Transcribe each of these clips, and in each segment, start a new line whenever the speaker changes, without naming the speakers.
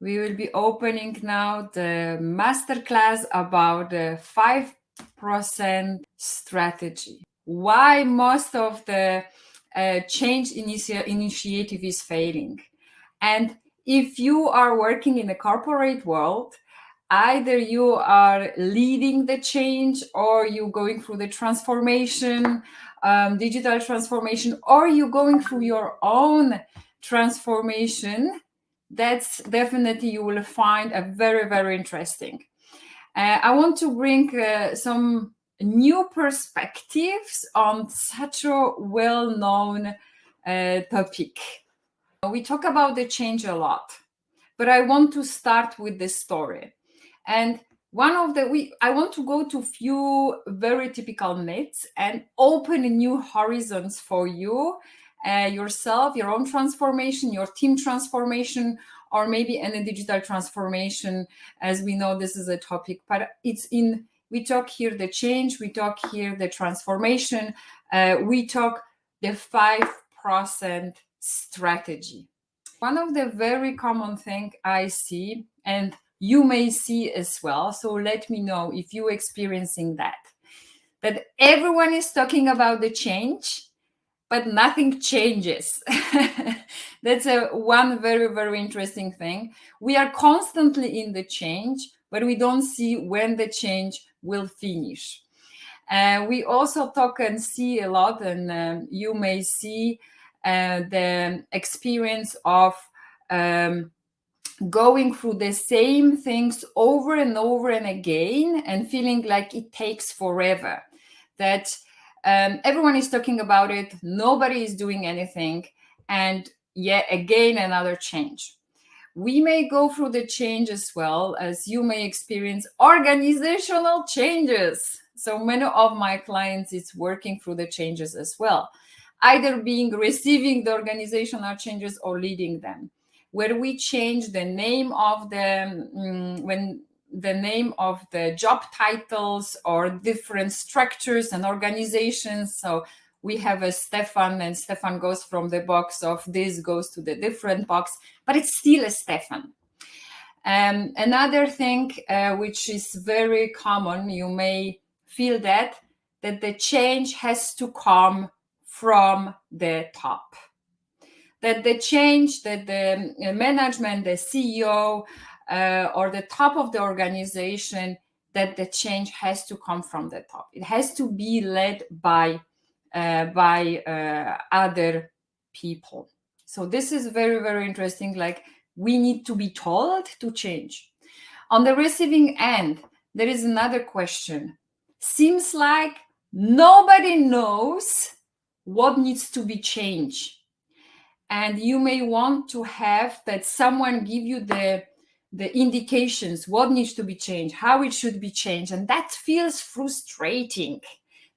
We will be opening now the masterclass about the 5% strategy. Why most of the change initiative is failing. And if you are working in the corporate world, either you are leading the change or you going through the transformation, digital transformation, or you going through your own transformation, that's definitely you will find a very, very interesting. I want to bring some new perspectives on such a well-known topic. We talk about the change a lot, but I want to start with the story. And I want to go to few very typical myths and open new horizons for you, yourself, your own transformation, your team transformation, or maybe any digital transformation. As we know, this is a topic, but we talk here the change, we talk here the transformation, we talk the 5% strategy. One of the very common thing I see, and you may see as well, so let me know if you're experiencing that everyone is talking about the change, but nothing changes. That's one very, very interesting thing. We are constantly in the change, but we don't see when the change will finish. We also talk and see a lot, and you may see the experience of going through the same things over and over and again and feeling like it takes forever, that everyone is talking about it, nobody is doing anything, and yet again another change. We may go through the change as well, as you may experience organizational changes. So many of my clients is working through the changes as well, either receiving the organizational changes or leading them, where we change the name of the job titles or different structures and organizations. So we have a Stefan, and Stefan goes from the box of this, goes to the different box, but it's still a Stefan. Another thing which is very common, you may feel that the change has to come from the top. That the change, that the management, the CEO, or the top of the organization, that the change has to come from the top. It has to be led by other people. So this is very, very interesting. Like, we need to be told to change. On the receiving end, there is another question. Seems like nobody knows what needs to be changed. And you may want to have that someone give you the indications, what needs to be changed, how it should be changed. And that feels frustrating.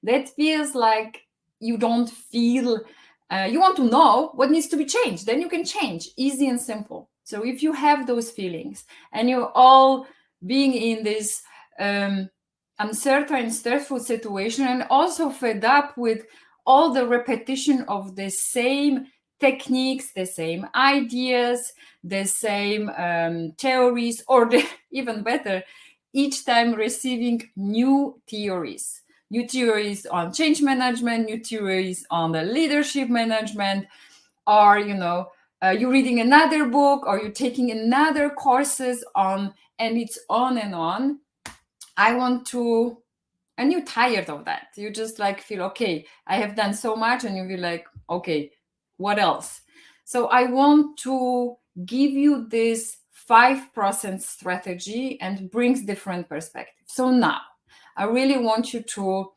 That feels like you don't feel, you want to know what needs to be changed, then you can change, easy and simple. So if you have those feelings and you're all being in this uncertain and stressful situation, and also fed up with all the repetition of the same techniques, the same ideas, the same theories, or even better, each time receiving new theories on change management, new theories on the leadership management, or you're reading another book, or you're taking another courses on, and it's on and on. And you're tired of that. You just like feel, okay, I have done so much, and you feel like, okay, what else? So I want to give you this 5% strategy and brings different perspectives. So now I really want you to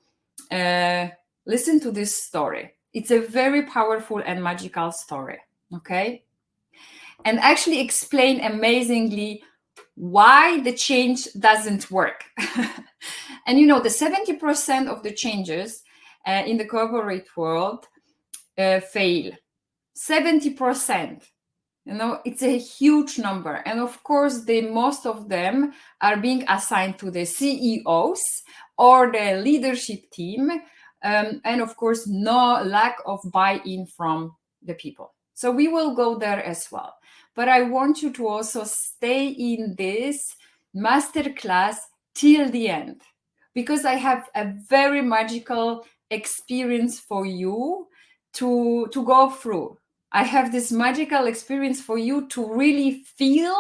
listen to this story. It's a very powerful and magical story, okay? And actually explain amazingly why the change doesn't work. And the 70% of the changes in the corporate world fail. 70%. It's a huge number. And of course, most of them are being assigned to the CEOs or the leadership team. And of course, no lack of buy-in from the people. So we will go there as well. but I want you to also stay in this masterclass till the end, because I have a very magical experience for you to go through. I have this magical experience for you to really feel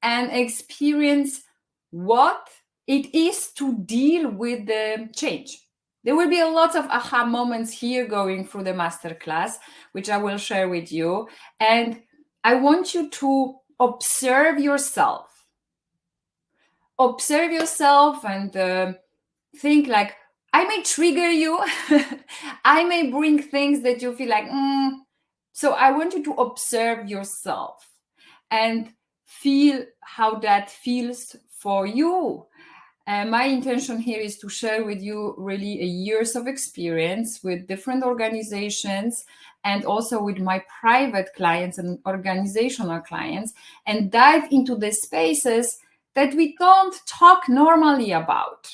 and experience what it is to deal with the change. There will be a lot of aha moments here going through the masterclass, which I will share with you. And I want you to observe yourself. Observe yourself and think like, I may trigger you. I may bring things that you feel like, So I want you to observe yourself and feel how that feels for you. My intention here is to share with you really a years of experience with different organizations and also with my private clients and organizational clients, and dive into the spaces that we don't talk normally about.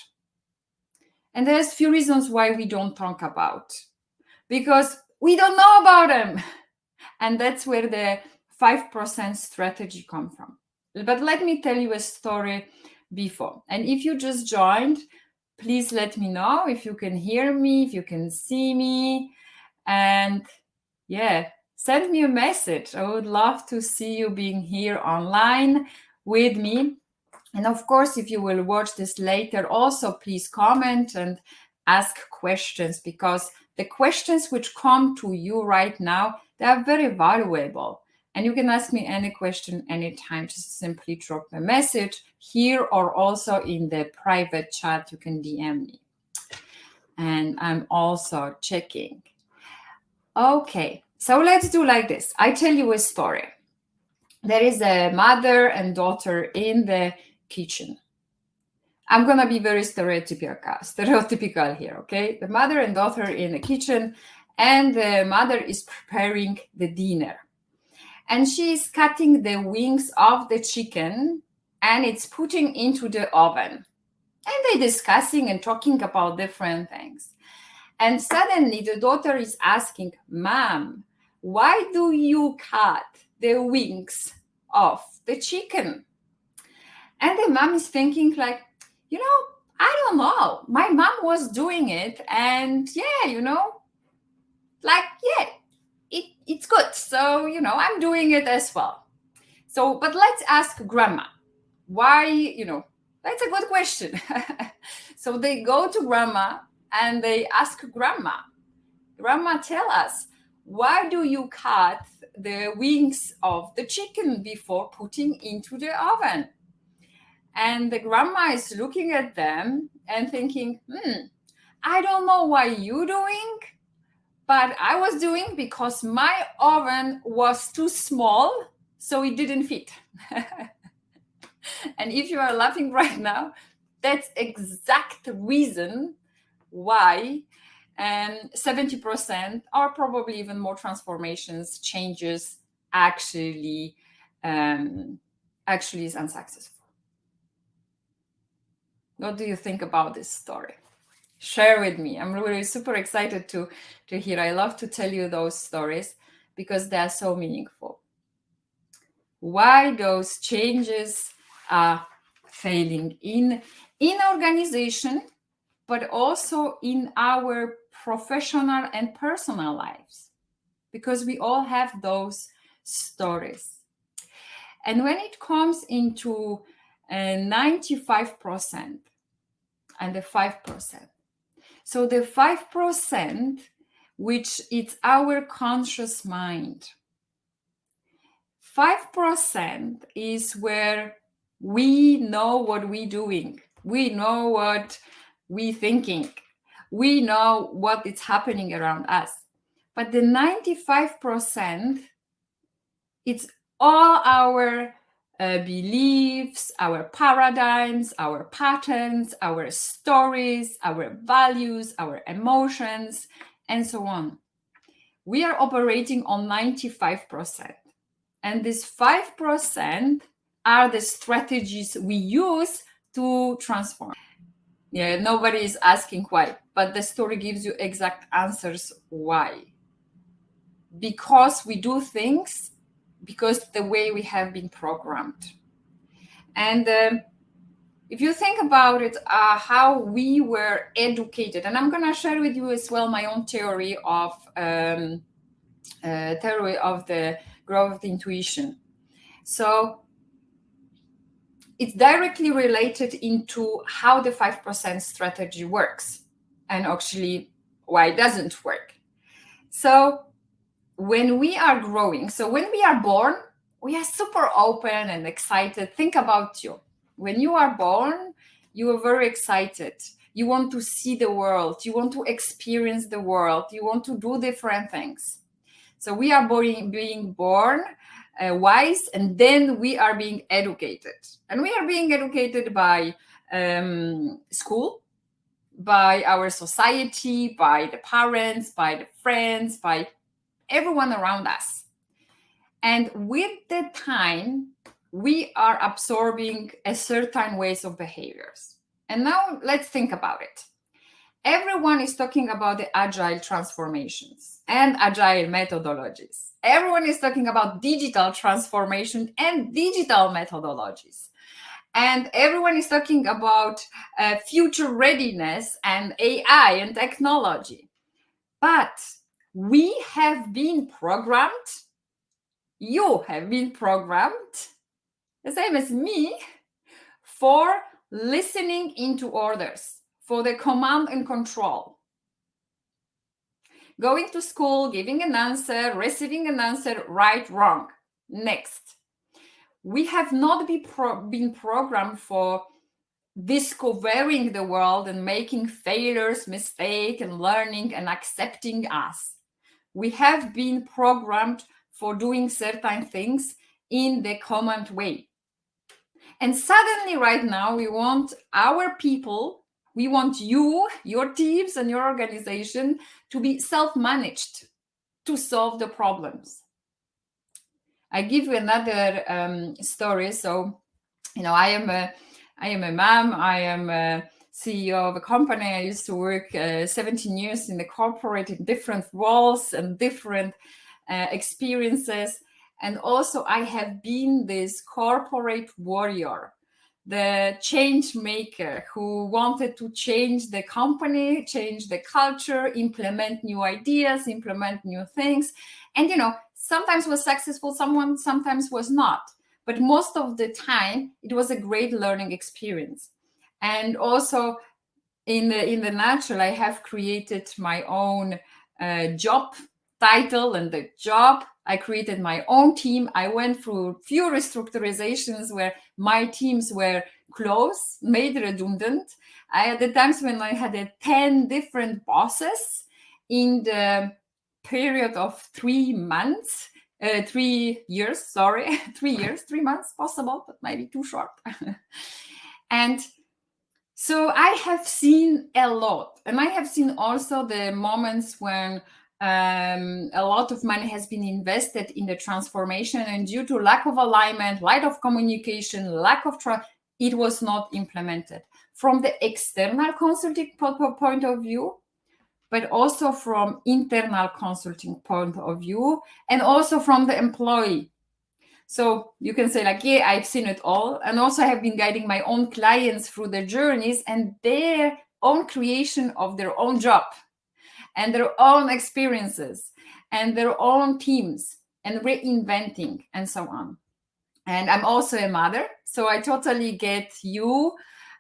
And there's few reasons why we don't talk about, because we don't know about them. And that's where the 5% strategy comes from. But let me tell you a story before. And if you just joined, please let me know if you can hear me, if you can see me. And yeah, send me a message. I would love to see you being here online with me. And of course, if you will watch this later, also please comment and ask questions, because the questions which come to you right now, they are very valuable. And you can ask me any question anytime. Just simply drop a message here or also in the private chat. You can DM me. And I'm also checking. Okay, so let's do like this. I tell you a story. There is a mother and daughter in the kitchen. I'm going to be very stereotypical here, okay? The mother and daughter in the kitchen, and the mother is preparing the dinner. And she's cutting the wings of the chicken and it's putting into the oven. And they're discussing and talking about different things. And suddenly the daughter is asking, Mom, why do you cut the wings of the chicken? And the mom is thinking like, I don't know. My mom was doing it and it's good. So, I'm doing it as well. So, but let's ask grandma. Why, that's a good question. So they go to grandma and they ask grandma, tell us, why do you cut the wings of the chicken before putting into the oven? And the grandma is looking at them and thinking, I don't know why you're doing, but I was doing because my oven was too small, so it didn't fit. And if you are laughing right now, that's exact reason why 70% or probably even more transformations, changes actually is unsuccessful. What do you think about this story? Share with me. I'm really super excited to hear. I love to tell you those stories because they are so meaningful. Why those changes are failing in organization, but also in our professional and personal lives, because we all have those stories. And when it comes into 95% and the 5%, so the 5%, which is our conscious mind, 5% is where we know what we're doing. We know what we're thinking. We know what is happening around us. But the 95%, it's all our beliefs, our paradigms, our patterns, our stories, our values, our emotions, and so on. We are operating on 95%. And this 5% are the strategies we use to transform. Yeah, nobody is asking why, but the story gives you exact answers why. Because we do things because the way we have been programmed. And if you think about it, how we were educated, and I'm going to share with you as well my own theory of the growth of the intuition. So it's directly related into how the 5% strategy works, and actually why it doesn't work. So when we are growing, so when we are born, we are super open and excited. Think about you. When you are born, you are very excited. You want to see the world. You want to experience the world. You want to do different things. So we are being born wise, and then we are being educated. And we are being educated by school, by our society, by the parents, by the friends, by everyone around us. And with the time, we are absorbing a certain ways of behaviors. And now let's think about it. Everyone is talking about the agile transformations and agile methodologies. Everyone is talking about digital transformation and digital methodologies. And everyone is talking about future readiness and AI and technology. But we have been programmed, you have been programmed, the same as me, for listening into orders, for the command and control. Going to school, giving an answer, receiving an answer, right, wrong, next. We have not been programmed for discovering the world and making failures, mistakes, and learning and accepting us. We have been programmed for doing certain things in the command way. And suddenly right now, we want our people, we want you, your teams and your organization to be self-managed to solve the problems. I give you another story. So, I am a mom. I am a CEO of a company. I used to work 17 years in the corporate in different roles and different experiences. And also I have been this corporate warrior, the change maker who wanted to change the company, change the culture, implement new ideas, implement new things. And, sometimes was successful, sometimes was not. But most of the time, it was a great learning experience. And also in the natural, I have created my own job title and the job. I created my own team. I went through few restructurizations where my teams were closed, made redundant. I had the times when I had 10 different bosses in the period of 3 months. 3 years, sorry, 3 years, 3 months possible, but maybe too short. And so I have seen a lot, and I have seen also the moments when a lot of money has been invested in the transformation, and due to lack of alignment, lack of communication, lack of trust, it was not implemented. From the external consulting point of view, but also from internal consulting point of view, and also from the employee. So you can say like, yeah, I've seen it all. And also I have been guiding my own clients through their journeys and their own creation of their own job and their own experiences and their own teams and reinventing and so on. And I'm also a mother, so I totally get you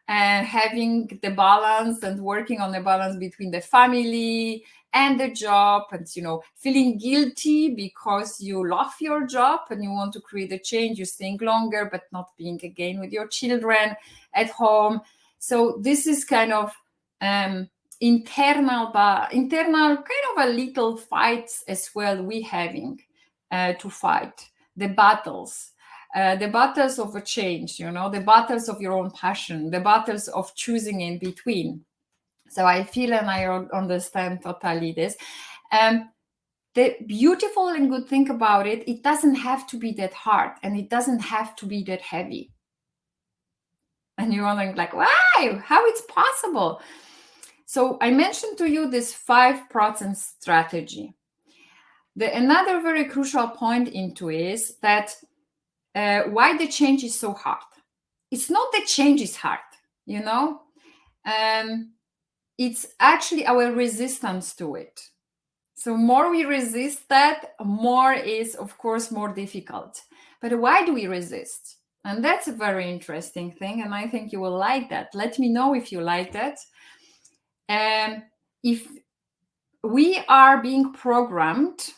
having the balance and working on the balance between the family and the job, and feeling guilty because you love your job and you want to create a change. You're staying longer, but not being again with your children at home. So this is kind of internal kind of a little fights as well we having to fight the battles. The battles of a change, the battles of your own passion, the battles of choosing in between. So I feel and I understand totally this. The beautiful and good thing about it, it doesn't have to be that hard and it doesn't have to be that heavy. And you're wondering like, why? How it's possible? So I mentioned to you this 5% strategy. Another very crucial point into is that why the change is so hard. It's not that change is hard, you know. It's actually our resistance to it. So more we resist that, more is, of course, more difficult. But why do we resist? And that's a very interesting thing, and I think you will like that. Let me know if you like that. If we are being programmed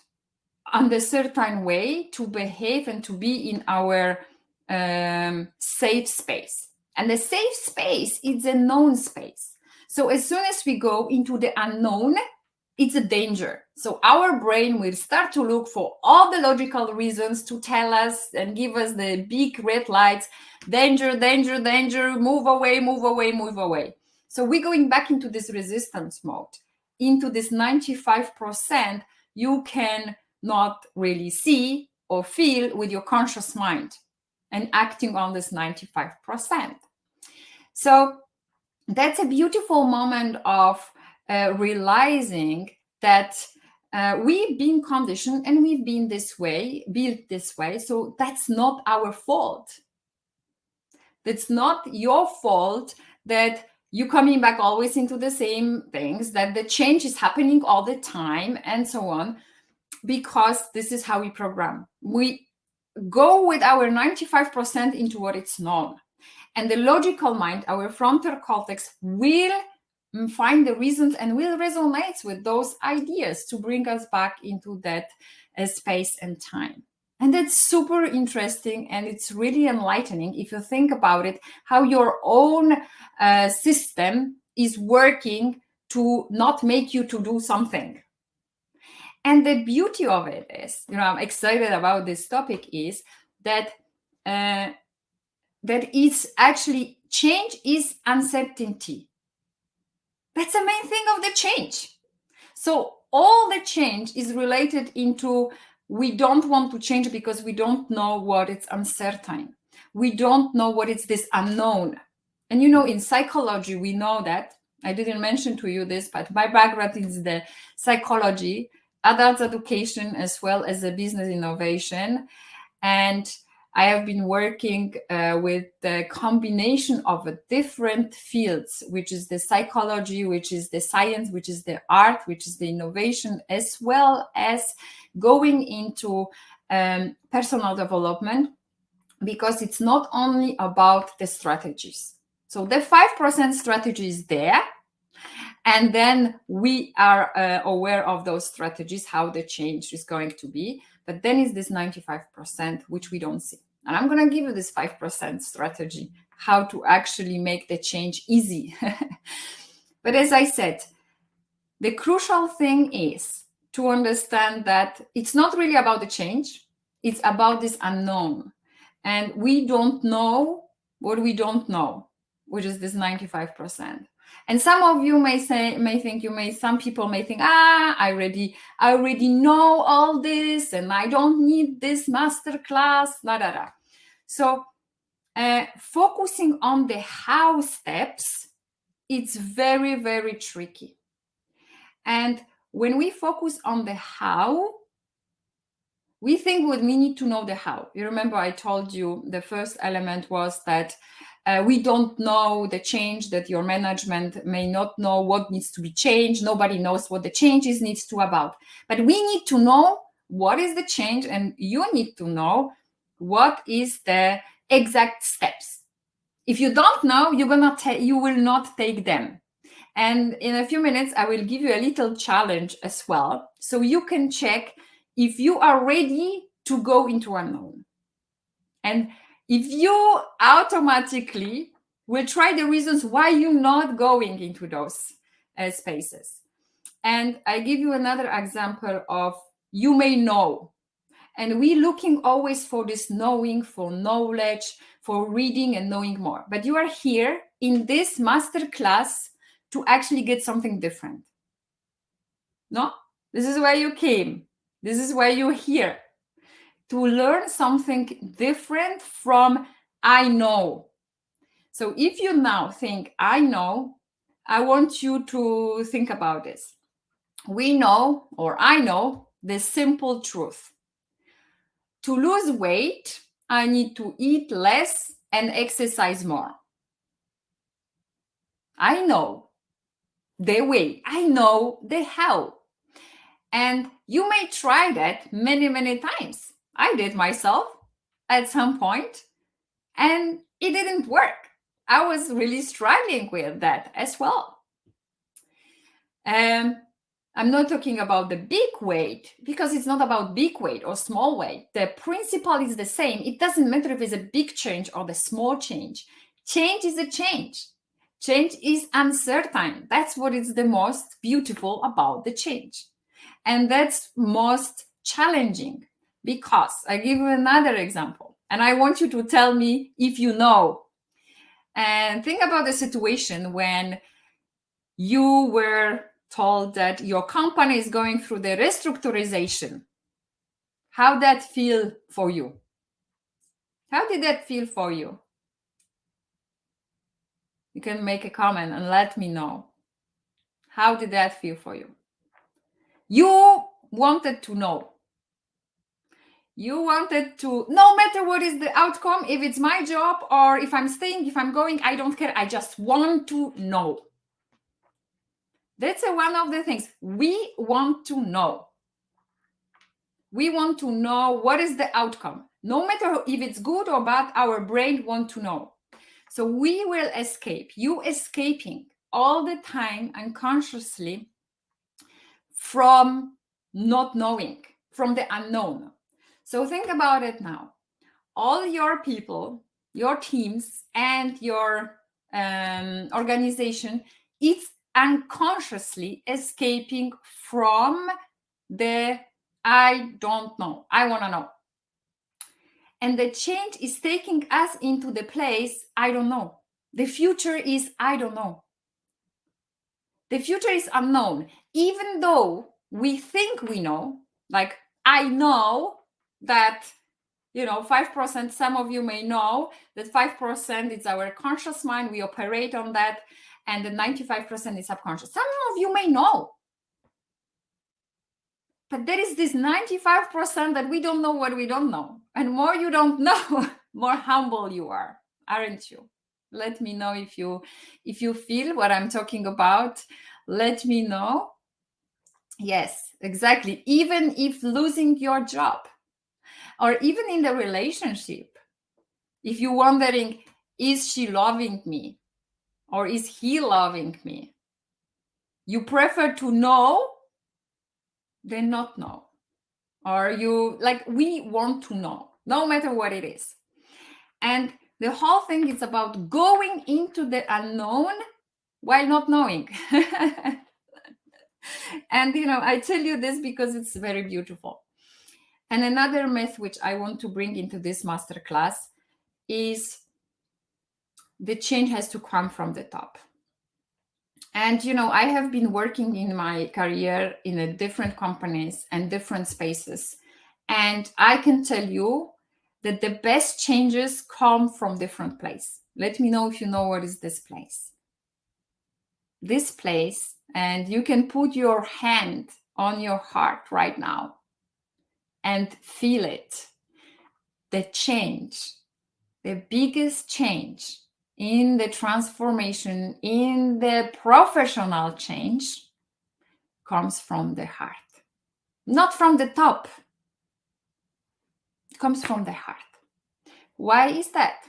on a certain way to behave and to be in our safe space. And the safe space is a known space. So as soon as we go into the unknown, it's a danger. So our brain will start to look for all the logical reasons to tell us and give us the big red lights, danger, danger, danger, move away, move away, move away. So we're going back into this resistance mode, into this 95% you can not really see or feel with your conscious mind and acting on this 95%. So that's a beautiful moment of realizing that we've been conditioned and we've been this way, built this way. So that's not our fault. That's not your fault that you're coming back always into the same things, that the change is happening all the time and so on, because this is how we program. We go with our 95% into what it's known. And the logical mind, our frontal cortex, will find the reasons and will resonate with those ideas to bring us back into that space and time. And that's super interesting, and it's really enlightening if you think about it, how your own system is working to not make you to do something. And the beauty of it is, I'm excited about this topic, is that that it's actually change is uncertainty. That's the main thing of the change. So all the change is related into we don't want to change because we don't know what it's uncertain. We don't know what is this unknown. And in psychology, we know that. I didn't mention to you this, but my background is the psychology, adult education, as well as the business innovation. And I have been working with the combination of different fields, which is the psychology, which is the science, which is the art, which is the innovation, as well as going into personal development, because it's not only about the strategies. So the 5% strategy is there. And then we are aware of those strategies, how the change is going to be. But then is this 95%, which we don't see. And I'm going to give you this 5% strategy, how to actually make the change easy. But as I said, the crucial thing is to understand that it's not really about the change. It's about this unknown. And we don't know what we don't know, which is this 95%. And some of you some people may think, I already know all this, and I don't need this masterclass, So focusing on the how steps, it's very, very tricky. And when we focus on the how, we think we need to know the how. You remember I told you the first element was that we don't know the change, that your management may not know what needs to be changed. Nobody knows what the changes needs to about. But we need to know what is the change, and you need to know what is the exact steps. If you don't know, you will not take them. And in a few minutes, I will give you a little challenge as well, so you can check if you are ready to go into unknown. And if you automatically will try the reasons why you're not going into those spaces. And I give you another example of you may know. And we're looking always for this knowing, for knowledge, for reading and knowing more. But you are here in this masterclass to actually get something different. No? This is why you came. This is why you're here. To learn something different from I know. So if you now think I know, I want you to think about this. We know, or I know, the simple truth. To lose weight, I need to eat less and exercise more. I know the way, I know the how. And you may try that many, many times. I did myself at some point, and it didn't work. I was really struggling with that as well. I'm not talking about the big weight, because it's not about big weight or small weight. The principle is the same. It doesn't matter if it's a big change or the small change. Change is a change. Change is uncertain. That's what is the most beautiful about the change. And that's most challenging, because I give you another example, and I want you to tell me if you know. And think about the situation when you were told that your company is going through the restructurization. How did that feel for you? How did that feel for you? You can make a comment and let me know. How did that feel for you? You wanted to know. You wanted to, no matter what is the outcome, if it's my job or if I'm staying, if I'm going, I don't care. I just want to know. That's one of the things. We want to know. We want to know what is the outcome. No matter if it's good or bad, our brain wants to know. So we will escape. You escaping all the time unconsciously from not knowing, from the unknown. So think about it now. All your people, your teams, and your organization, it's unconsciously escaping from the I don't know, I want to know. And the change is taking us into the place I don't know. The future is I don't know. The future is unknown. Even though we think we know, like I know that 5%, some of you may know that 5% is our conscious mind. We operate on that. And the 95% is subconscious. Some of you may know. But there is this 95% that we don't know what we don't know. And more you don't know, more humble you are, aren't you? Let me know if you feel what I'm talking about. Let me know. Yes, exactly. Even if losing your job, or even in the relationship, if you're wondering, is she loving me or is he loving me? You prefer to know than not know. Or we want to know, no matter what it is. And the whole thing is about going into the unknown while not knowing. And, I tell you this because it's very beautiful. And another myth which I want to bring into this masterclass is the change has to come from the top. And, I have been working in my career in different companies and different spaces. And I can tell you that the best changes come from different places. Let me know if you know what is this place. This place, and you can put your hand on your heart right now and feel it. The change, the biggest change in the transformation, in the professional change, comes from the heart, not from the top. It comes from the heart. Why is that?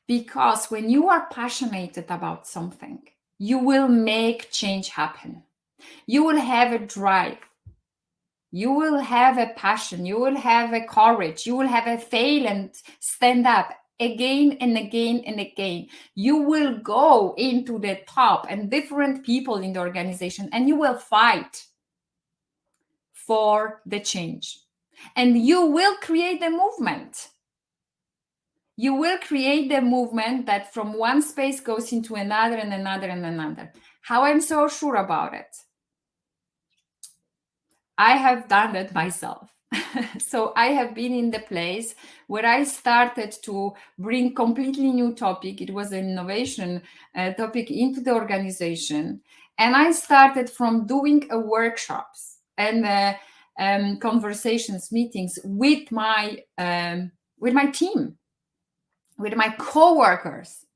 Because when you are passionate about something, you will make change happen. You will have a drive. You will have a passion. You will have a courage. You will have a fail and stand up again and again and again. You will go into the top and different people in the organization, and you will fight for the change. And you will create the movement. You will create the movement that from one space goes into another and another and another. How I'm so sure about it? I have done it myself. So I have been in the place where I started to bring completely new topic. It was an innovation topic into the organization. And I started from doing workshops and conversations, meetings with my team, with my co-workers,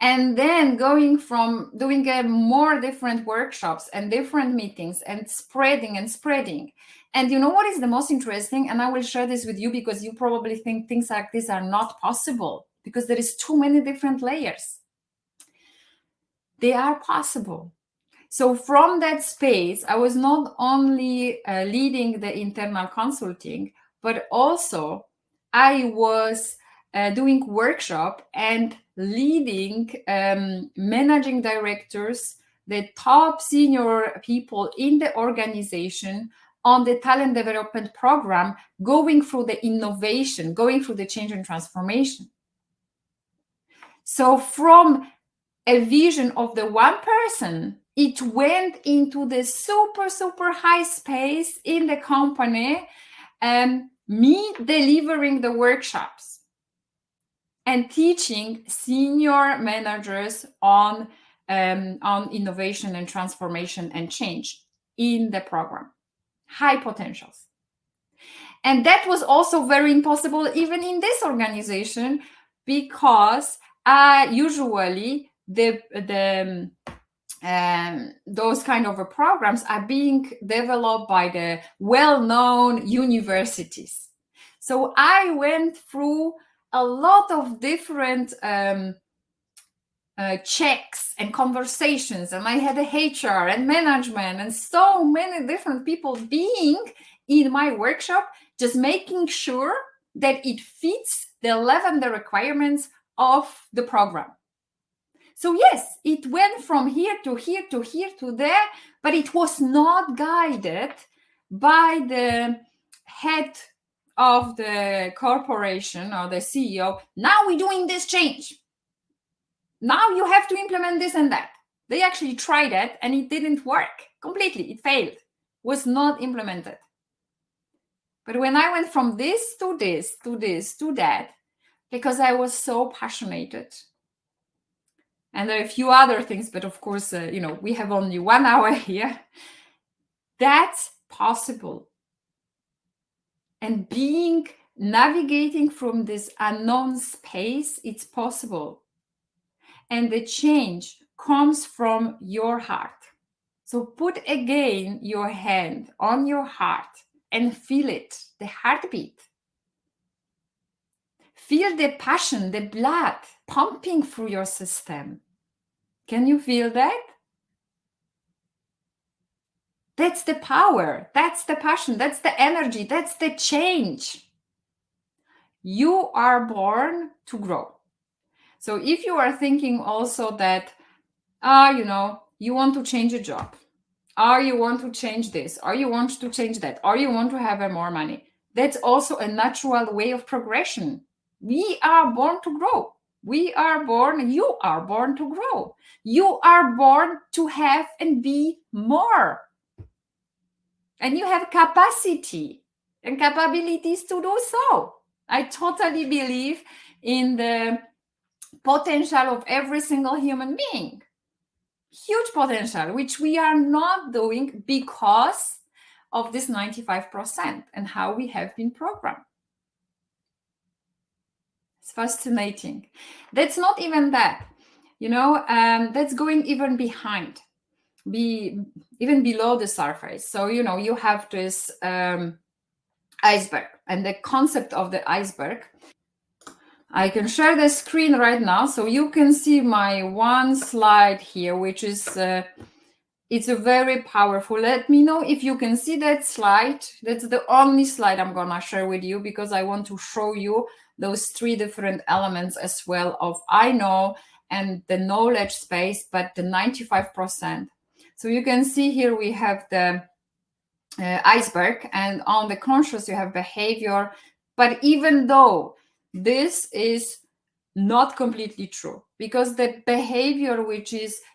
and then going from doing more different workshops and different meetings and spreading. And you know what is the most interesting? And I will share this with you because you probably think things like this are not possible because there is too many different layers. They are possible. So from that space, I was not only leading the internal consulting, but also I was doing workshop and leading managing directors, the top senior people in the organization on the talent development program, going through the innovation, going through the change and transformation. So from a vision of the one person, it went into the super high space in the company, me delivering the workshops and teaching senior managers on innovation and transformation and change in the program. High potentials. And that was also very impossible even in this organization, because usually those kind of programs are being developed by the well-known universities. So I went through a lot of different checks and conversations, and I had a HR and management and so many different people being in my workshop, just making sure that it fits the level, the requirements of the program. So yes, it went from here to here to here to there, but it was not guided by the head of the corporation or the CEO. Now we're doing this change. Now you have to implement this and that. They actually tried it and it didn't work completely. It failed, was not implemented. But when I went from this to this to this to that, because I was so passionate, and there are a few other things, but of course, we have only 1 hour here. That's possible. And navigating from this unknown space, it's possible. And the change comes from your heart. So put again your hand on your heart and feel it, the heartbeat. Feel the passion, the blood pumping through your system. Can you feel that? That's the power, that's the passion, that's the energy, that's the change. You are born to grow. So if you are thinking also that, you want to change a job, or you want to change this, or you want to change that, or you want to have more money, that's also a natural way of progression. We are born to grow. You are born to grow. You are born to have and be more. And you have capacity and capabilities to do so. I totally believe in the potential of every single human being. Huge potential, which we are not doing because of this 95% and how we have been programmed. It's fascinating. That's not even that, that's going even behind, even below the surface. So, you have this iceberg, and the concept of the iceberg. I can share the screen right now so you can see my one slide here, which is it's a very powerful. Let me know if you can see that slide. That's the only slide I'm gonna share with you, because I want to show you those 3 different elements as well of I know and the knowledge space, but the 95%. So you can see here we have the iceberg, and on the conscious you have behavior. But even though this is not completely true, because the behavior,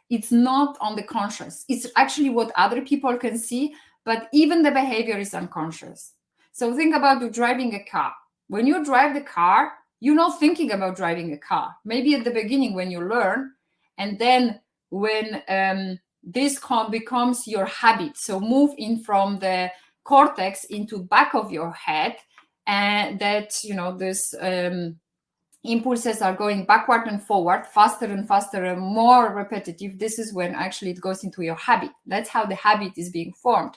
it's not on the conscious, it's actually what other people can see, but even the behavior is unconscious. So think about you driving a car. When you drive the car, you're not thinking about driving a car. Maybe at the beginning when you learn, and then when this becomes your habit, so move in from the cortex into back of your head, and that this impulses are going backward and forward, faster and faster and more repetitive. This is when actually it goes into your habit. That's how the habit is being formed.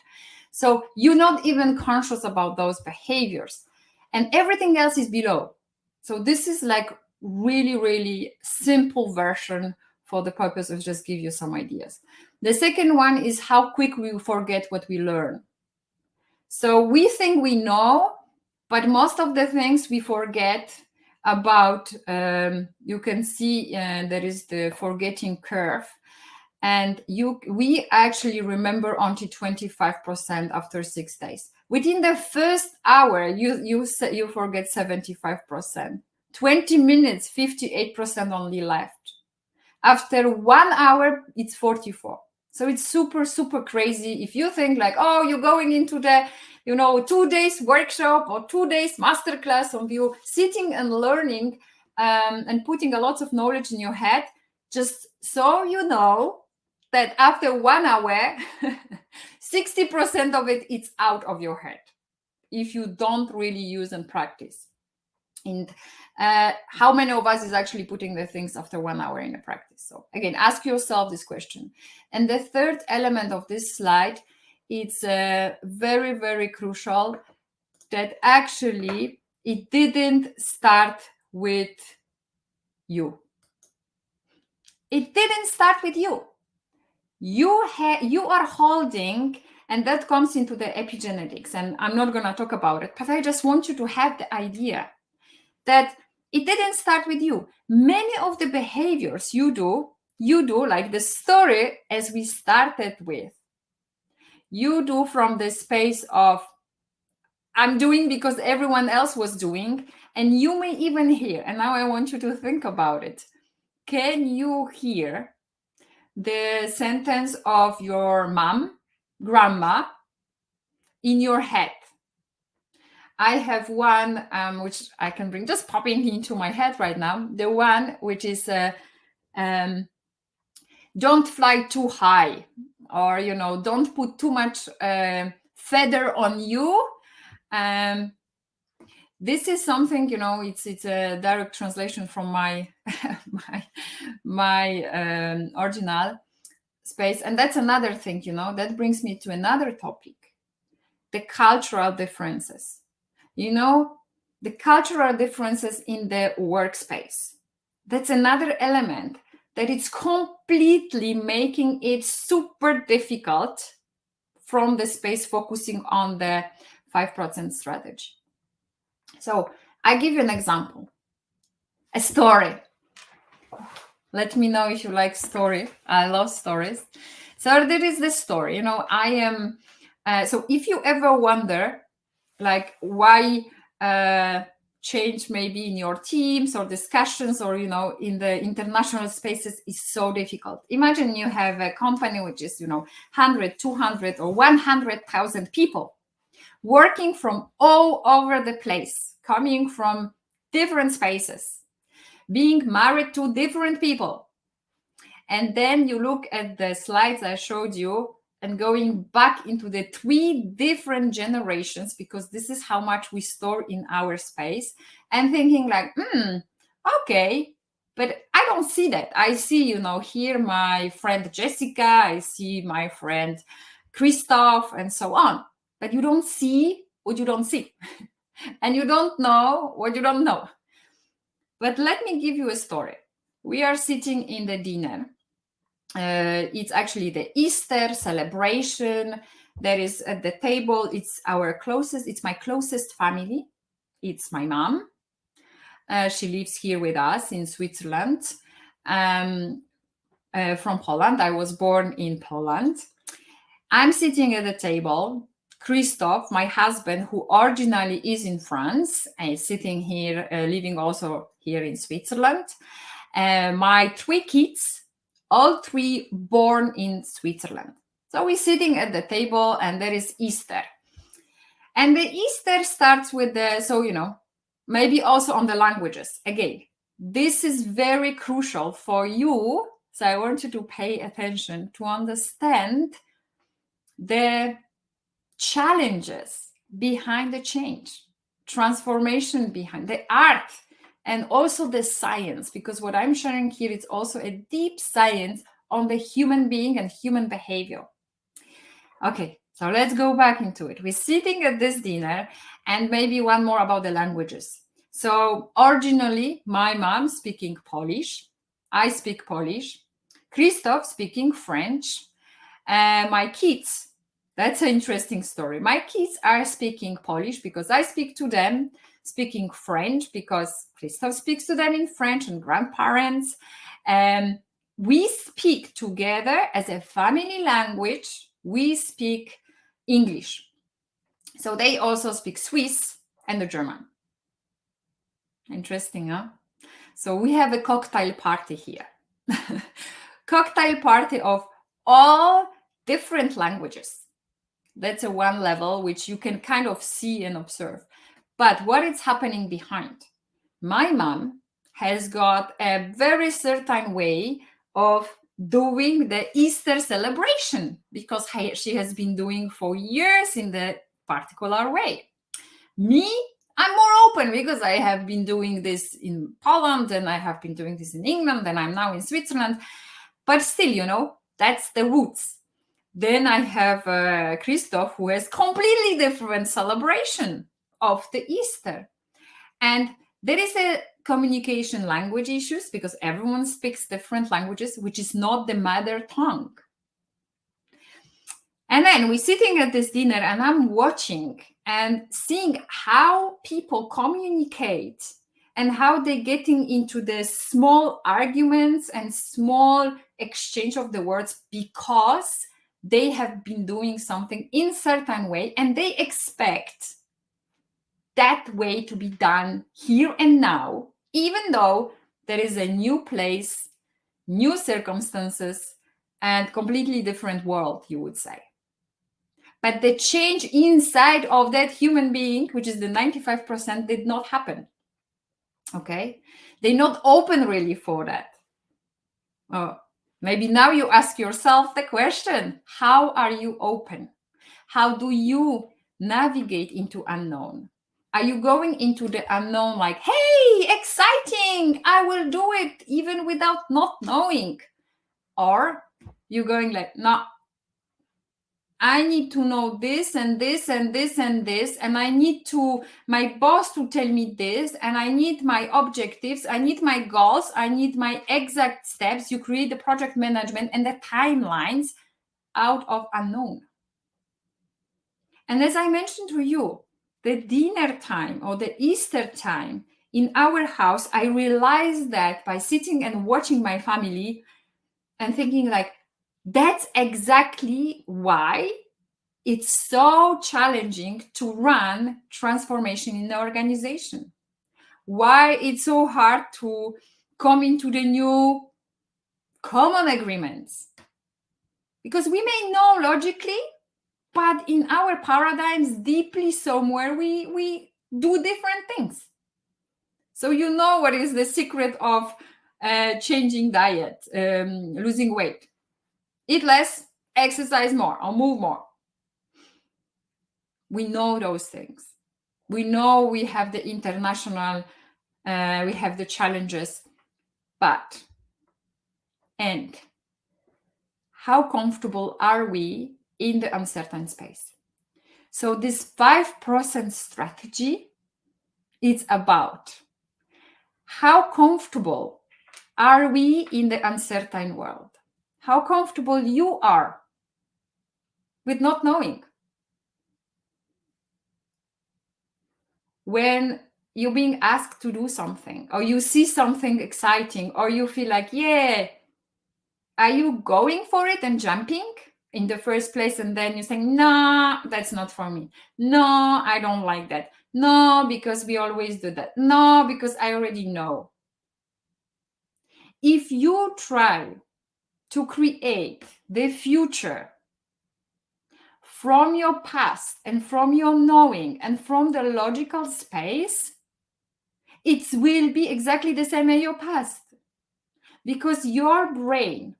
So you're not even conscious about those behaviors, and everything else is below. So this is like really, really simple version for the purpose of just give you some ideas. The second one is how quick we forget what we learn. So we think we know, but most of the things we forget about. You can see there is the forgetting curve, and we actually remember only 25% after 6 days. Within the first hour, you forget 75%. 20 minutes, 58% only left. After 1 hour, it's 44. So it's super, super crazy. If you think like, oh, you're going into the 2 days workshop or 2 days masterclass on you, sitting and learning and putting a lot of knowledge in your head, just so you know that after 1 hour, 60% of it is out of your head if you don't really use and practice. And how many of us is actually putting the things after 1 hour in a practice? So again, ask yourself this question. And the third element of this slide, it's very, very crucial, that actually it didn't start with you. It didn't start with you. You are holding, and that comes into the epigenetics, and I'm not going to talk about it, but I just want you to have the idea that it didn't start with you. Many of the behaviors you do like the story as we started with, you do from the space of I'm doing because everyone else was doing, and you may even hear, and now I want you to think about it. Can you hear the sentence of your mom, grandma, in your head? I have one which I can bring, just popping into my head right now. The one which is don't fly too high, or don't put too much feather on you. This is something, it's a direct translation from my my original space, and that's another thing. That brings me to another topic: the cultural differences. The cultural differences in the workspace. That's another element that it's completely making it super difficult from the space focusing on the 5% strategy. So I give you an example, a story. Let me know if you like story. I love stories. So there is this story, I am, so if you ever wonder, like why change maybe in your teams or discussions or in the international spaces is so difficult. Imagine you have a company which is 100, 200 or 100,000 people working from all over the place, coming from different spaces, being married to different people. And then you look at the slides I showed you and going back into the 3 different generations, because this is how much we store in our space, and thinking like, okay, but I don't see that. I see, here my friend Jessica, I see my friend Christoph, and so on. But you don't see what you don't see. And you don't know what you don't know. But let me give you a story. We are sitting in the dinner. It's actually the Easter celebration. There is at the table, it's my closest family. It's my mom. She lives here with us in Switzerland. From Poland. I was born in Poland. I'm sitting at the table. Christoph, my husband, who originally is in France, is sitting here, living also here in Switzerland. My 3 kids, all 3 born in Switzerland. So we're sitting at the table and there is Easter. And the Easter starts with maybe also on the languages. Again, this is very crucial for you. So I want you to pay attention to understand the challenges behind the change, transformation behind the art, and also the science, because what I'm sharing here is also a deep science on the human being and human behavior. Okay, so let's go back into it. We're sitting at this dinner, and maybe one more about the languages. So originally, my mom speaking Polish, I speak Polish, Christoph speaking French, and my kids, that's an interesting story. My kids are speaking Polish because I speak to them, speaking French because Christoph speaks to them in French, and grandparents. And we speak together as a family language. We speak English. So they also speak Swiss and the German. Interesting, huh? So we have a cocktail party here. Cocktail party of all different languages. That's a one level which you can kind of see and observe. But what is happening behind? My mom has got a very certain way of doing the Easter celebration because she has been doing for years in the particular way. Me, I'm more open because I have been doing this in Poland and I have been doing this in England and I'm now in Switzerland. But still, that's the roots. Then I have Christoph, who has completely different celebration of the Easter. And there is a communication language issues because everyone speaks different languages, which is not the mother tongue. And then we're sitting at this dinner and I'm watching and seeing how people communicate and how they're getting into the small arguments and small exchange of the words because they have been doing something in certain way and they expect that way to be done here and now, even though there is a new place, new circumstances, and completely different world, you would say. But the change inside of that human being, which is the 95%, did not happen. Okay? They're not open really for that. Maybe now you ask yourself the question, how are you open? How do you navigate into unknown? Are you going into the unknown like, hey, exciting, I will do it even without not knowing? Or you're going like, no, I need to know this and this and this and this, and I need my boss to tell me this, and I need my objectives, I need my goals, I need my exact steps. You create the project management and the timelines out of unknown. And as I mentioned to you, the dinner time or the Easter time in our house, I realized that by sitting and watching my family and thinking like, that's exactly why it's so challenging to run transformation in the organization. Why it's so hard to come into the new common agreements. Because we may know logically, but in our paradigms, deeply somewhere, we do different things. So you know what is the secret of changing diet, losing weight? Eat less, exercise more, or move more. We know those things. We know we have the international, we have the challenges, but, and how comfortable are we in the uncertain space? So this 5% strategy, it's about how comfortable are we in the uncertain world? How comfortable you are with not knowing? When you're being asked to do something, or you see something exciting, or you feel like, yeah, are you going for it and jumping in the first place? And then you're saying, no, that's not for me. No, I don't like that. No, because we always do that. No, because I already know. If you try to create the future from your past and from your knowing and from the logical space, it will be exactly the same as your past, because your brain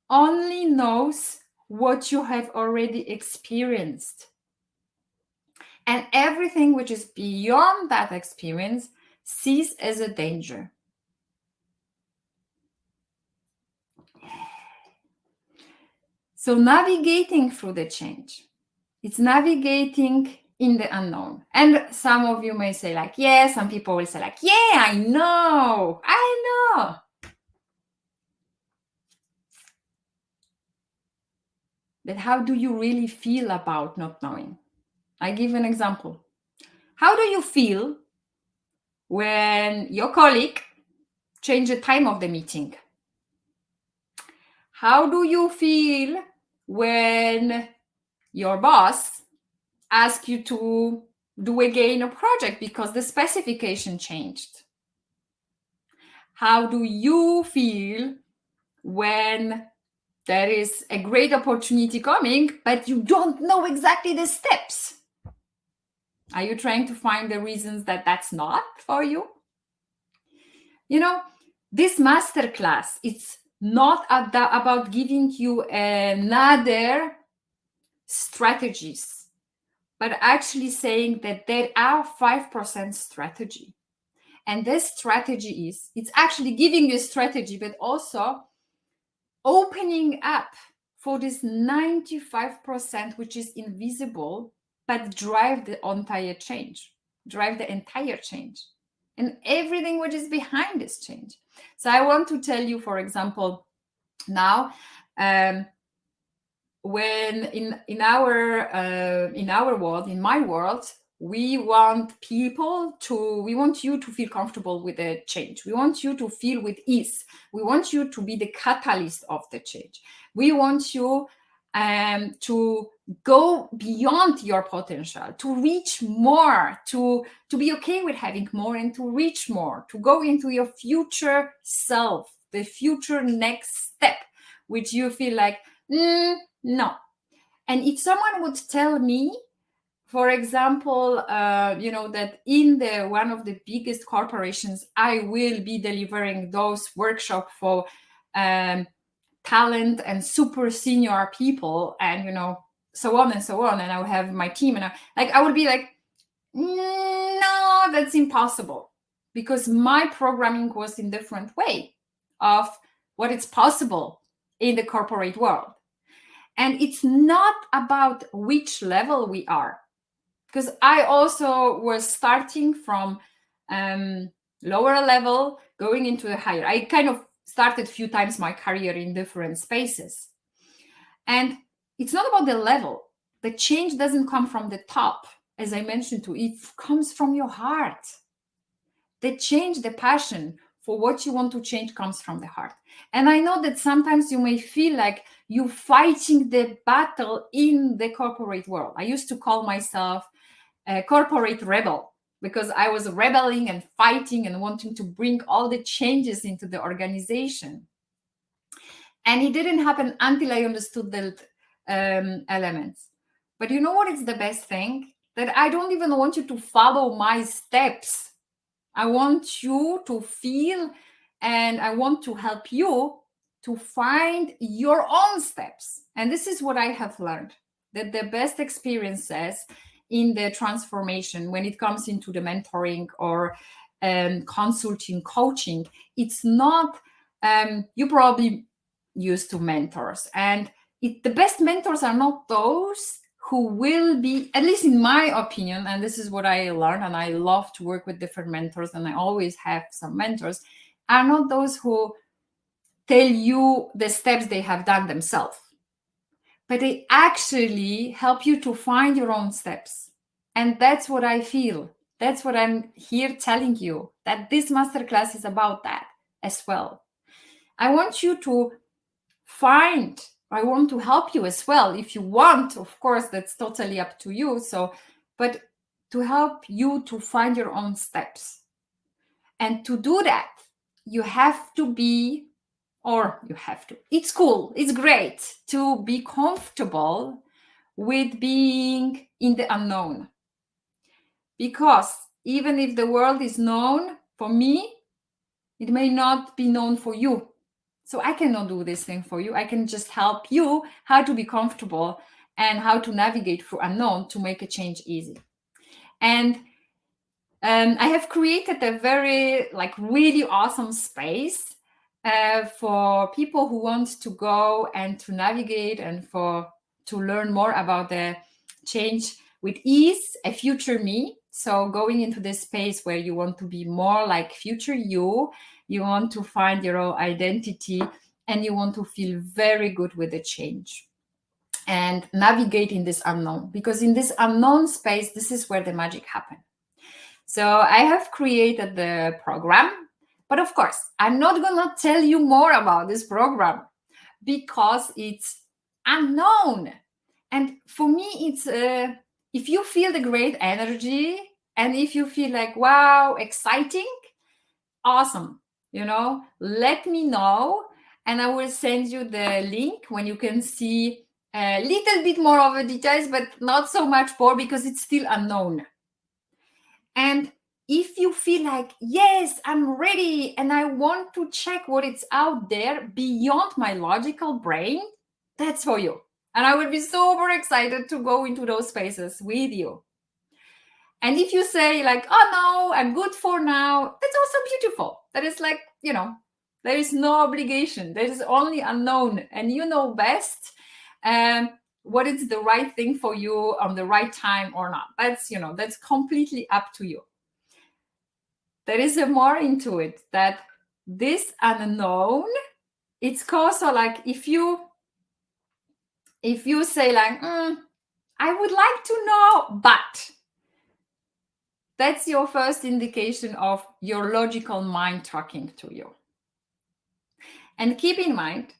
only knows what you have already experienced. And everything which is beyond that experience sees as a danger. So navigating through the change, it's navigating in the unknown. And some of you may say like, yeah, some people will say like, yeah, I know. But how do you really feel about not knowing? I give an example. How do you feel when your colleague changes the time of the meeting? How do you feel when your boss asks you to do again a project because the specification changed? How do you feel when there is a great opportunity coming, but you don't know exactly the steps? Are you trying to find the reasons that that's not for you? You know, this masterclass, it's not about giving you another strategies, but actually saying that there are 5% strategy. And this strategy it's actually giving you a strategy, but also opening up for this 95%, which is invisible, but drive the entire change, and everything which is behind this change. So I want to tell you, for example, now, when in our world, in my world, we want you to feel comfortable with the change. We want you to feel with ease. We want you to be the catalyst of the change. We want you to go beyond your potential, to reach more, to be okay with having more and to reach more, to go into your future self, the future next step, which you feel like, no. And if someone would tell me, for example, that in one of the biggest corporations, I will be delivering those workshops for talent and super senior people, and so on and so on, and I will have my team, and I would be like, no, that's impossible, because my programming was in different way of what is possible in the corporate world. And it's not about which level we are, because I also was starting from lower level, going into the higher. I kind of started a few times my career in different spaces. And it's not about the level. The change doesn't come from the top, as I mentioned too. It comes from your heart. The change, the passion for what you want to change comes from the heart. And I know that sometimes you may feel like you're fighting the battle in the corporate world. I used to call myself a corporate rebel, because I was rebelling and fighting and wanting to bring all the changes into the organization. And it didn't happen until I understood the elements. But you know what is the best thing? That I don't even want you to follow my steps. I want you to feel, and I want to help you to find your own steps. And this is what I have learned, that the best experiences in the transformation, when it comes into the mentoring or consulting, coaching, it's not, you probably used to mentors, and the best mentors are not those who will be, at least in my opinion, and this is what I learned, and I love to work with different mentors, and I always have some mentors, are not those who tell you the steps they have done themselves, but they actually help you to find your own steps. And that's what I feel. That's what I'm here telling you, that this masterclass is about that as well. I want you to I want to help you as well. If you want, of course, that's totally up to you. But to help you to find your own steps. And to do that, it's cool, it's great to be comfortable with being in the unknown. Because even if the world is known for me, it may not be known for you. So I cannot do this thing for you. I can just help you how to be comfortable and how to navigate through unknown to make a change easy. And I have created a very really awesome space for people who want to go and to navigate and to learn more about the change with ease, a future me. So going into this space where you want to be more like future you want to find your own identity, and you want to feel very good with the change and navigate in this unknown, because in this unknown space, this is where the magic happens. So I have created the program, but of course, I'm not going to tell you more about this program because it's unknown. And for me, it's if you feel the great energy and if you feel like, wow, exciting, awesome, let me know, and I will send you the link when you can see a little bit more of the details, but not so much more because it's still unknown. And if you feel like, yes, I'm ready and I want to check what is out there beyond my logical brain, that's for you. And I will be super excited to go into those spaces with you. And if you say like, oh no, I'm good for now, that's also beautiful. That is like, there is no obligation. There is only unknown, and you know best what is the right thing for you on the right time or not. That's completely up to you. There is a more into it, that this unknown, it's also like if you say like, I would like to know, but that's your first indication of your logical mind talking to you. And keep in mind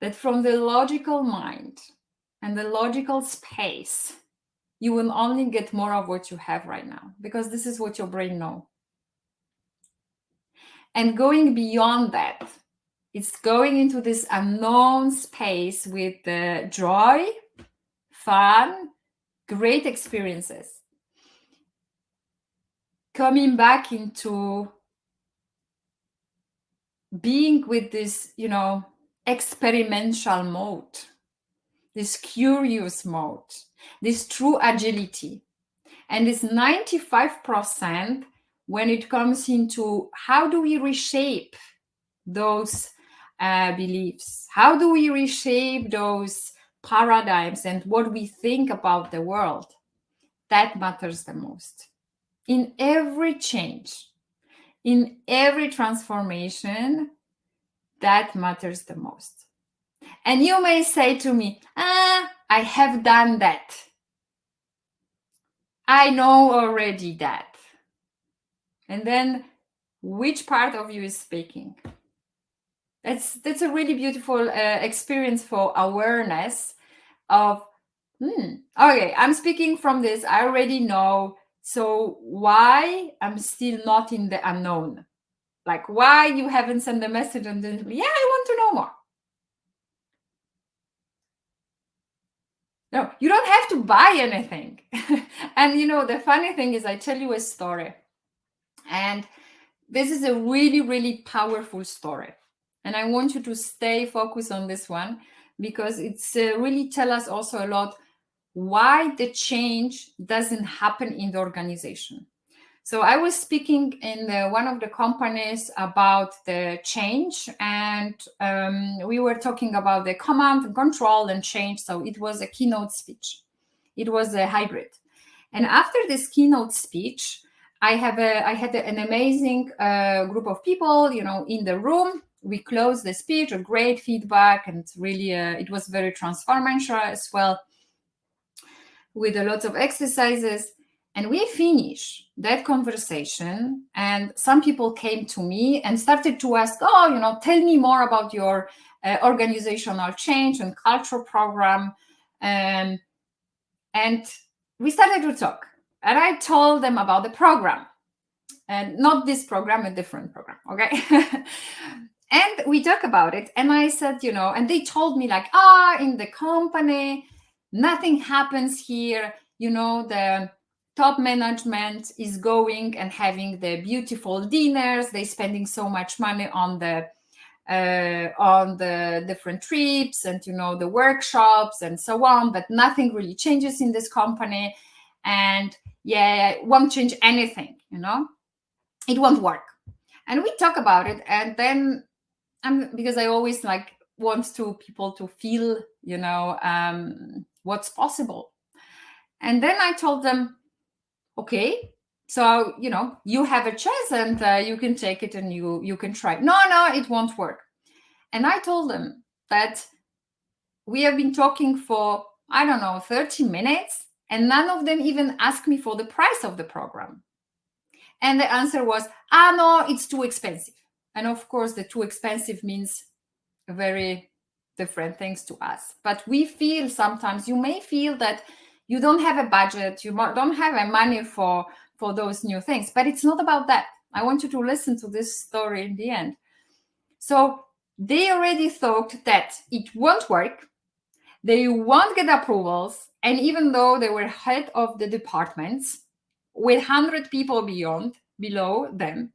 that from the logical mind and the logical space, you will only get more of what you have right now, because this is what your brain knows. And going beyond that, it's going into this unknown space with joy, fun, great experiences. Coming back into being with this, experimental mode, this curious mode, this true agility. And this 95% when it comes into how do we reshape those beliefs? How do we reshape those paradigms and what we think about the world? That matters the most. In every change, in every transformation, that matters the most. And you may say to me, I have done that. I know already that. And then which part of you is speaking? That's a really beautiful experience for awareness of, okay, I'm speaking from this, I already know. So why I'm still not in the unknown? Like why you haven't sent the message and then, yeah, I want to know more. No, you don't have to buy anything. And the funny thing is, I tell you a story. And this is a really, really powerful story. And I want you to stay focused on this one, because it's really tell us also a lot why the change doesn't happen in the organization. So I was speaking in one of the companies about the change, and we were talking about the command and control and change. So it was a keynote speech. It was a hybrid. And after this keynote speech, I had an amazing group of people, in the room. We closed the speech, a great feedback, and really it was very transformational as well, with a lot of exercises. And we finished that conversation, and some people came to me and started to ask, tell me more about your organizational change and culture program. And we started to talk, and I told them about the program, and not this program, a different program. Okay. And we talk about it, and I said, and they told me like, in the company, nothing happens here. The top management is going and having the beautiful dinners. They're spending so much money on the different trips and the workshops and so on, but nothing really changes in this company. And yeah, it won't change anything, it won't work. And we talk about it, and then because I always like want people to feel, what's possible. And then I told them, okay, so you have a chance, and you can take it, and you can try. No, it won't work. And I told them that we have been talking for, I don't know, 30 minutes, and none of them even asked me for the price of the program. And the answer was, no, it's too expensive. And of course, the too expensive means very different things to us. But we feel sometimes, you may feel that you don't have a budget, you don't have a money for those new things. But it's not about that. I want you to listen to this story in the end. So they already thought that it won't work. They won't get approvals. And even though they were head of the departments with 100 people below them,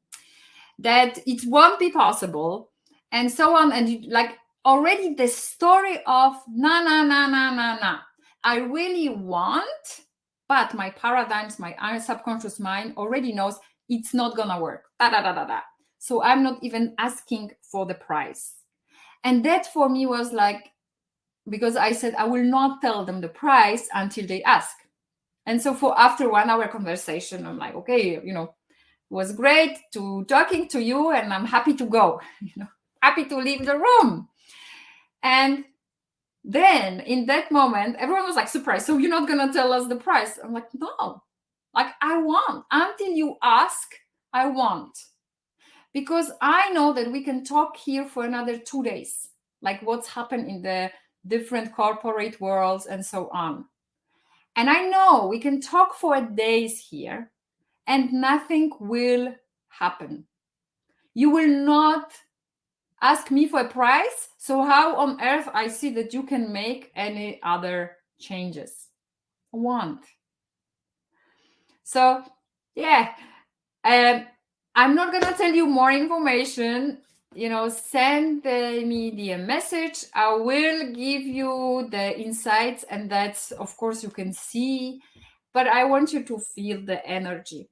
that it won't be possible, and so on. And like already the story of na. I really want, but my paradigms, my subconscious mind already knows it's not gonna work. Da. So I'm not even asking for the price. And that for me was like, because I said I will not tell them the price until they ask. And so after 1 hour conversation, I'm like, okay, it was great talking to you, and I'm happy to go, happy to leave the room. And then in that moment, everyone was like surprised. So you're not gonna tell us the price? I'm like, no, like I want, until you ask, I want. Because I know that we can talk here for another 2 days, like what's happened in the different corporate worlds and so on. And I know we can talk for days here and nothing will happen. You will not ask me for a price. So how on earth I see that you can make any other changes? Want. So yeah, I'm not gonna tell you more information. Send me a message. I will give you the insights, and that's, of course, you can see, but I want you to feel the energy.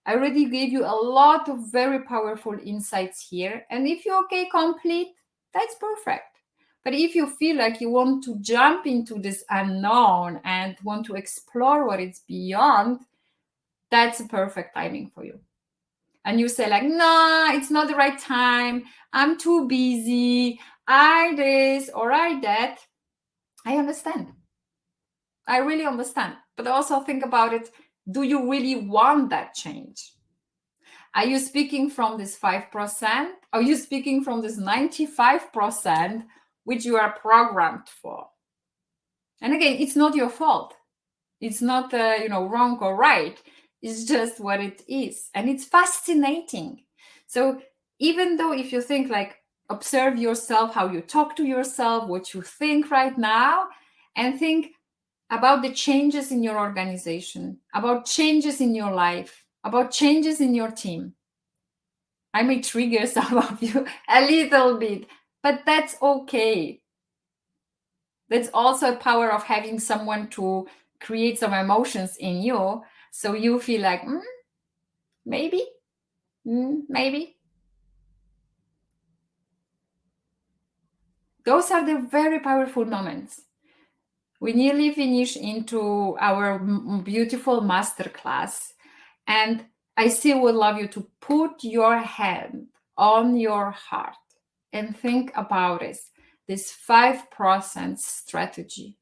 I already gave you a lot of very powerful insights here. And if you're okay, complete, that's perfect. But if you feel like you want to jump into this unknown and want to explore what is beyond, that's a perfect timing for you. And you say like, no, it's not the right time. I'm too busy. I this or I that. I understand. I really understand. But also think about it. Do you really want that change? Are you speaking from this 5%? Are you speaking from this 95% which you are programmed for? And again, it's not your fault. It's not wrong or right. It's just what it is. And it's fascinating. So even though if you think like, observe yourself, how you talk to yourself, what you think right now, and think about the changes in your organization, about changes in your life, about changes in your team. I may trigger some of you a little bit, but that's okay. That's also a power of having someone to create some emotions in you. So you feel like, maybe, maybe. Those are the very powerful moments. We nearly finish into our beautiful masterclass. And I still would love you to put your hand on your heart and think about this 5% strategy,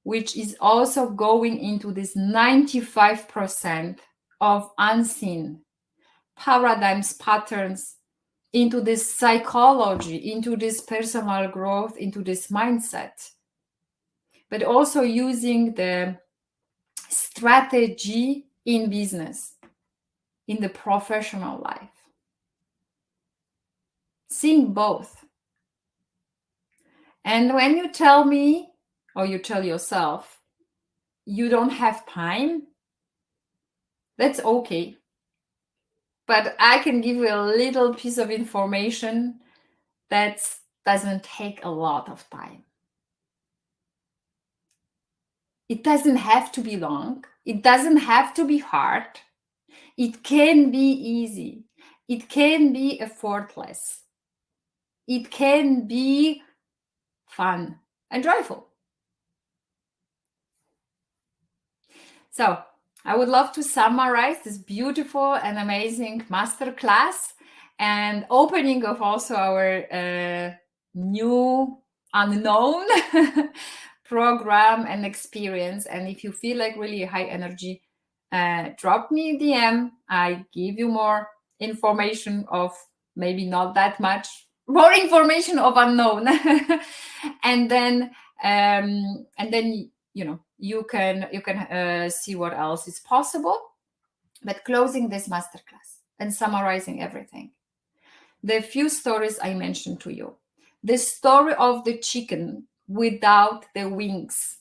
which is also going into this 95% of unseen paradigms, patterns, into this psychology, into this personal growth, into this mindset, but also using the strategy in business, in the professional life. Seeing both. And when you tell me, or you tell yourself, you don't have time, that's okay. But I can give you a little piece of information that doesn't take a lot of time. It doesn't have to be long. It doesn't have to be hard. It can be easy. It can be effortless. It can be fun and joyful. So I would love to summarize this beautiful and amazing masterclass and opening of also our new unknown program and experience. And if you feel like really high energy, drop me a DM. I give you more information of maybe not that much, more information of unknown. and then you can see what else is possible. But closing this masterclass and summarizing everything, the few stories I mentioned to you, the story of the chicken without the wings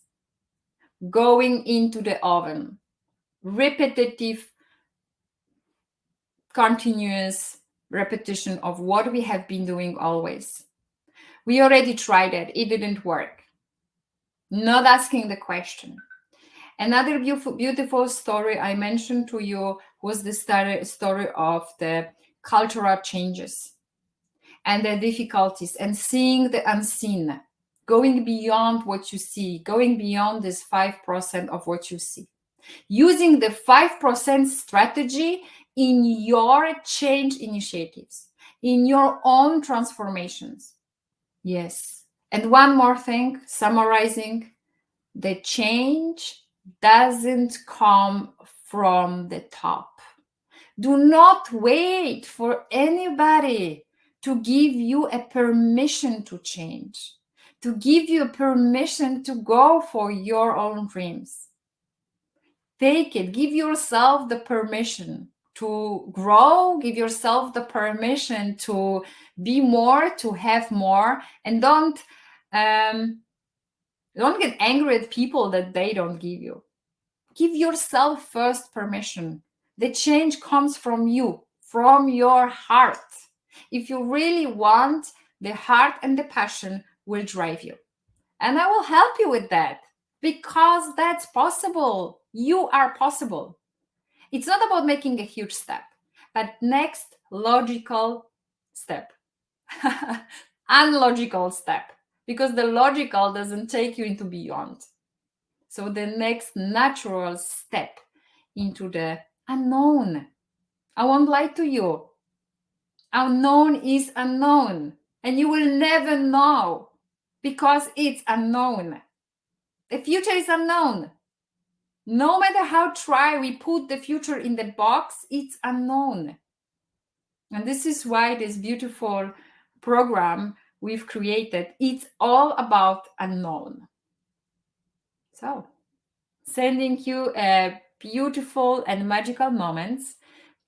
going into the oven, repetitive, continuous repetition of what we have been doing always. We already tried it didn't work. Not asking the question. Another beautiful story I mentioned to you was the story of the cultural changes and the difficulties and seeing the unseen, going beyond what you see, going beyond this 5% of what you see. Using the 5% strategy in your change initiatives, in your own transformations. Yes. And one more thing, summarizing, the change doesn't come from the top. Do not wait for anybody to give you a permission to change, to give you a permission to go for your own dreams. Take it, give yourself the permission to grow, give yourself the permission to be more, to have more, and don't get angry at people that they don't give you. Give yourself first permission. The change comes from you, from your heart. If you really want, the heart and the passion will drive you. And I will help you with that because that's possible. You are possible. It's not about making a huge step, but next logical step. Unlogical step, because the logical doesn't take you into beyond. So the next natural step into the unknown. I won't lie to you. Unknown is unknown, and you will never know because it's unknown. The future is unknown. No matter how try we put the future in the box, it's unknown. And this is why this beautiful program we've created, it's all about unknown. So, sending you a beautiful and magical moments.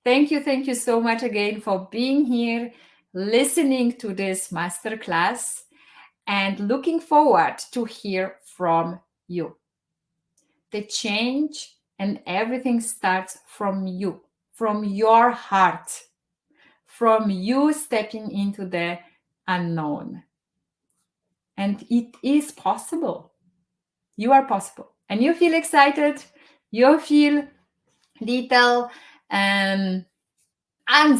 Thank you so much again for being here, listening to this masterclass, and looking forward to hear from you. The change and everything starts from you, from your heart, from you stepping into the unknown. And it is possible. You are possible. And you feel excited, you feel little ants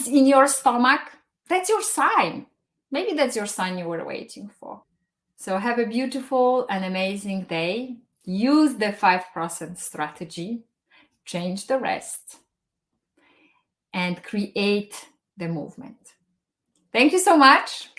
in your stomach. That's your sign. Maybe that's your sign you were waiting for. So have a beautiful and amazing day. Use the 5% strategy, change the rest, and create the movement. Thank you so much.